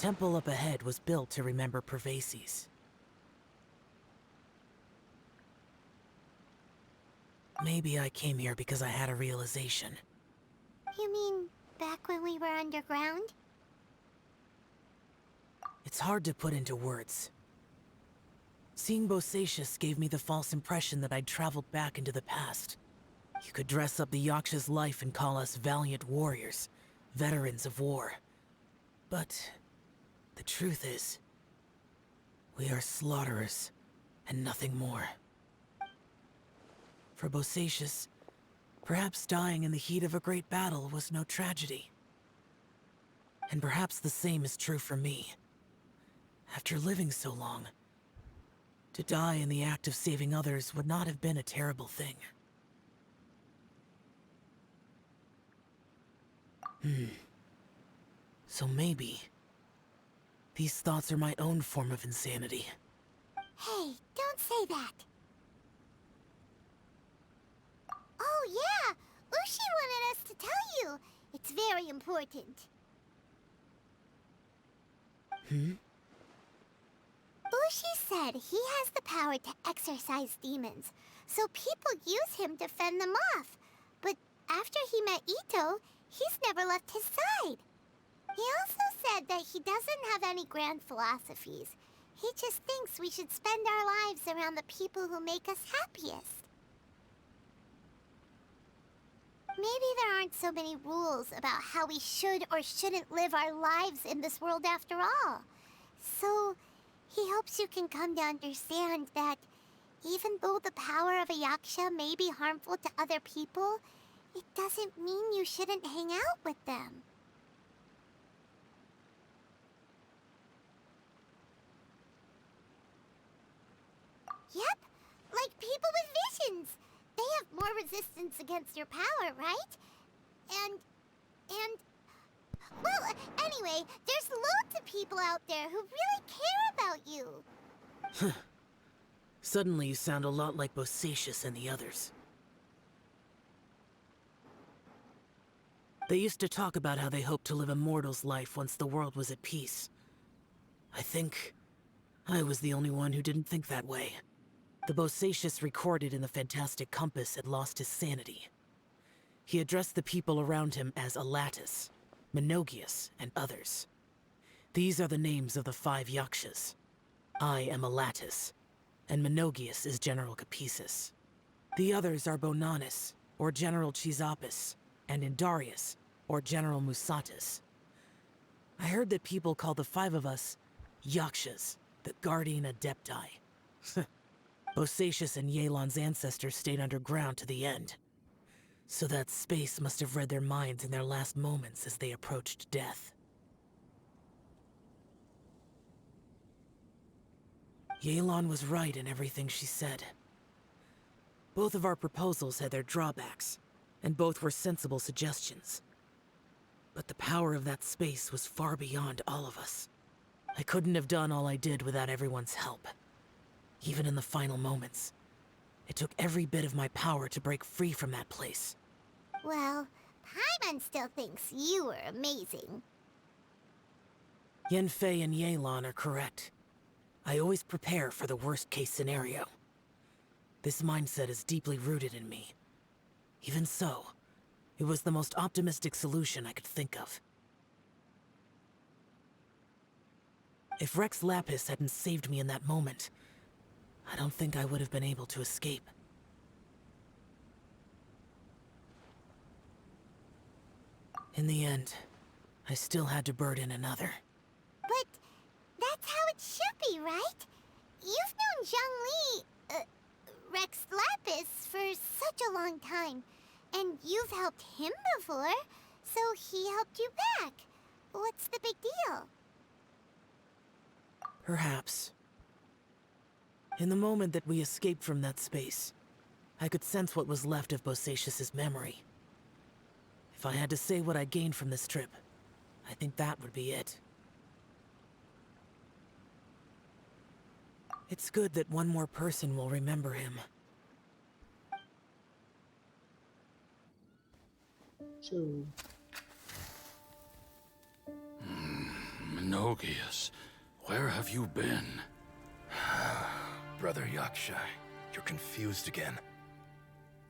temple up ahead was built to remember Pervases. Maybe I came here because I had a realization. You mean back when we were underground? It's hard to put into words. Seeing Bosacius gave me the false impression that I'd traveled back into the past. You could dress up the Yaksha's life and call us valiant warriors, veterans of war. But the truth is, we are slaughterers, and nothing more. For Bosacius, perhaps dying in the heat of a great battle was no tragedy. And perhaps the same is true for me. After living so long, to die in the act of saving others would not have been a terrible thing. So maybe these thoughts are my own form of insanity. Hey, don't say that. Oh yeah, Ushi wanted us to tell you. It's very important. Ushi said he has the power to exorcise demons, so people use him to fend them off. But after he met Ito, he's never left his side. He also said that he doesn't have any grand philosophies. He just thinks we should spend our lives around the people who make us happiest. Maybe there aren't so many rules about how we should or shouldn't live our lives in this world after all. So, he hopes you can come to understand that even though the power of a yaksha may be harmful to other people, it doesn't mean you shouldn't hang out with them. Yep, like people with visions. They have more resistance against your power, right? And... Well, anyway, there's loads of people out there who really care about you. Suddenly you sound a lot like Bosacius and the others. They used to talk about how they hoped to live a mortal's life once the world was at peace. I think I was the only one who didn't think that way. The Bosacius recorded in the Fantastic Compass had lost his sanity. He addressed the people around him as Alatus, Menogius, and others. These are the names of the 5 Yakshas. I am Alatus, and Menogius is General Capesus. The others are Bonanis, or General Chisapis, and Indarius, or General Musatus. I heard that people call the 5 of us Yakshas, the Guardian Adepti. Bosacius and Yelan's ancestors stayed underground to the end. So that space must have read their minds in their last moments as they approached death. Yelan was right in everything she said. Both of our proposals had their drawbacks, and both were sensible suggestions. But the power of that space was far beyond all of us. I couldn't have done all I did without everyone's help. Even in the final moments, it took every bit of my power to break free from that place. Well, Paimon still thinks you were amazing. Yanfei and Yelan are correct. I always prepare for the worst-case scenario. This mindset is deeply rooted in me. Even so, it was the most optimistic solution I could think of. If Rex Lapis hadn't saved me in that moment, I don't think I would have been able to escape. In the end, I still had to burden another. But that's how it should be, right? You've known Zhang Li, Rex Lapis, for such a long time. And you've helped him before, so he helped you back. What's the big deal? Perhaps. In the moment that we escaped from that space, I could sense what was left of Bosacius's memory. If I had to say what I gained from this trip, I think that would be it. It's good that one more person will remember him. Menogias, where have you been? Brother Yaksha, you're confused again.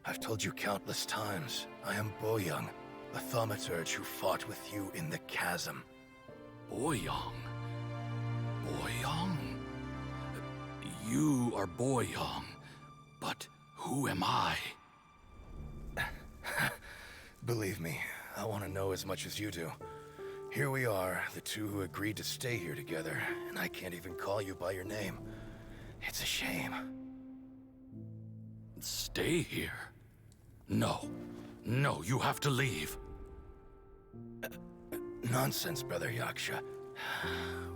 I've told you countless times, I am Boyoung, a thaumaturge who fought with you in the Chasm. Boyoung? Boyoung? You are Boyoung, but who am I? Believe me, I want to know as much as you do. Here we are, the two who agreed to stay here together, and I can't even call you by your name. It's a shame. Stay here? No. No, you have to leave. Nonsense, Brother Yaksha.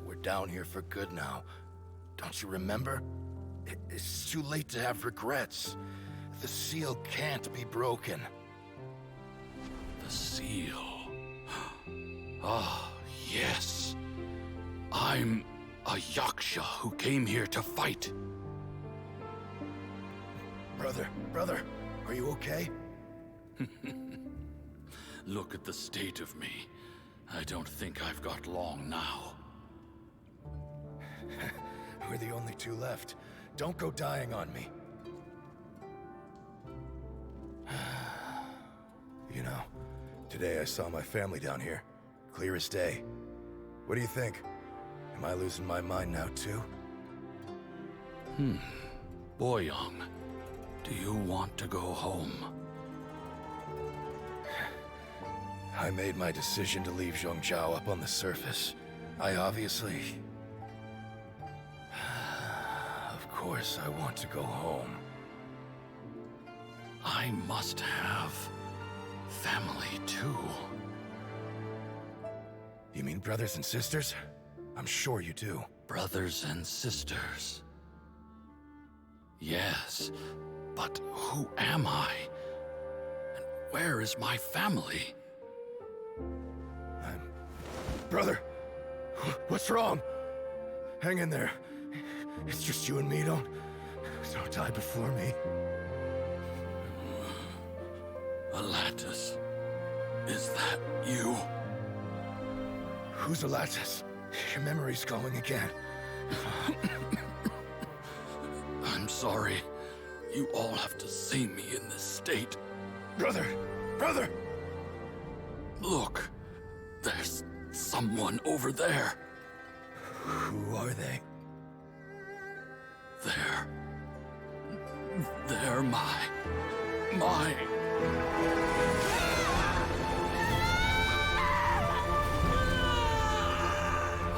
We're down here for good now. Don't you remember? It's too late to have regrets. The seal can't be broken. The seal. Ah, yes. I'm a Yaksha who came here to fight. Brother, are you okay? Look at the state of me. I don't think I've got long now. We're the only two left. Don't go dying on me. You know, today I saw my family down here. Clear as day. What do you think? Am I losing my mind now too? Boyoung, do you want to go home? I made my decision to leave Zhongzhou up on the surface. I obviously... Of course I want to go home. I must have family too. You mean brothers and sisters? I'm sure you do. Brothers and sisters. Yes, but who am I? And where is my family? Brother! What's wrong? Hang in there. It's just you and me, don't die before me. Alatus, is that you? Who's Alatus? Your memory's going again. I'm sorry. You all have to see me in this state. Brother! Look, there's someone over there. Who are they? They're my...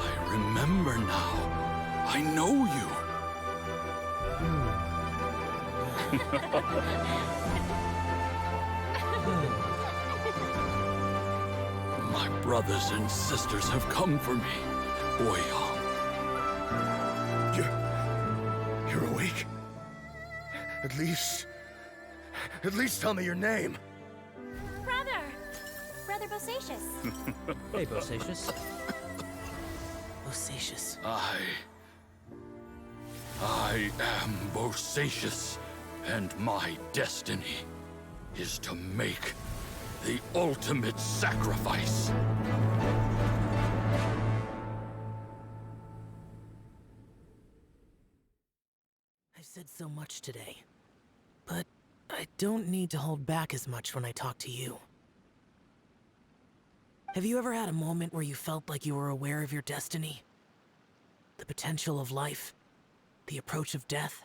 I remember now. I know you. My brothers and sisters have come for me, Boyoung. You're awake? At least tell me your name. Brother Bosacious. Hey, Bosacious. Bosacious. I am Bosacious, and my destiny is to make the ultimate sacrifice. I've said so much today, but I don't need to hold back as much when I talk to you. Have you ever had a moment where you felt like you were aware of your destiny? The potential of life? The approach of death?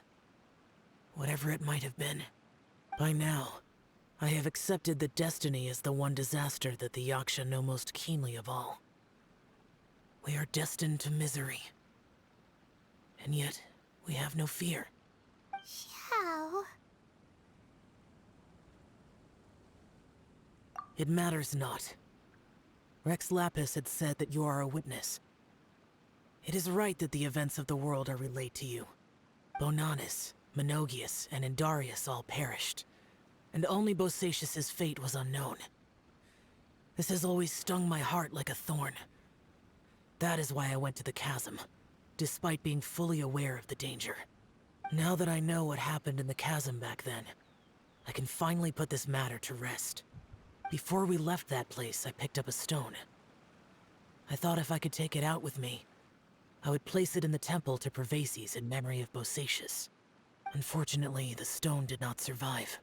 Whatever it might have been. By now, I have accepted that destiny is the one disaster that the Yaksha know most keenly of all. We are destined to misery. And yet, we have no fear. How? It matters not. Rex Lapis had said that you are a witness. It is right that the events of the world are relayed to you. Bonanis, Menogias, and Indarius all perished, and only Bosacious's fate was unknown. This has always stung my heart like a thorn. That is why I went to the Chasm, despite being fully aware of the danger. Now that I know what happened in the Chasm back then, I can finally put this matter to rest. Before we left that place, I picked up a stone. I thought if I could take it out with me, I would place it in the temple to Pervases in memory of Bosacius. Unfortunately, the stone did not survive.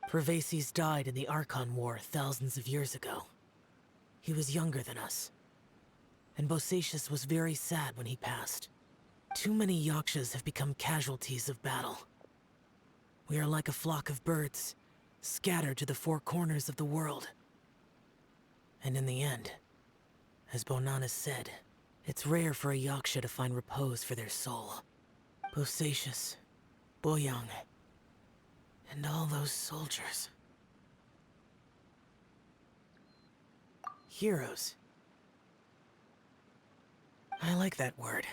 Pervases died in the Archon War thousands of years ago. He was younger than us, and Bosacius was very sad when he passed. Too many Yakshas have become casualties of battle. We are like a flock of birds, scattered to the four corners of the world. And in the end, as Bonanas said, it's rare for a Yaksha to find repose for their soul. Bosacius, Boyang, and all those soldiers. Heroes. I like that word.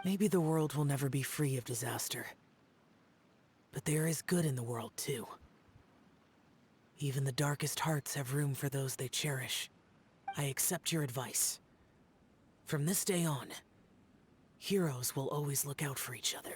Maybe the world will never be free of disaster. But there is good in the world, too. Even the darkest hearts have room for those they cherish. I accept your advice. From this day on, heroes will always look out for each other.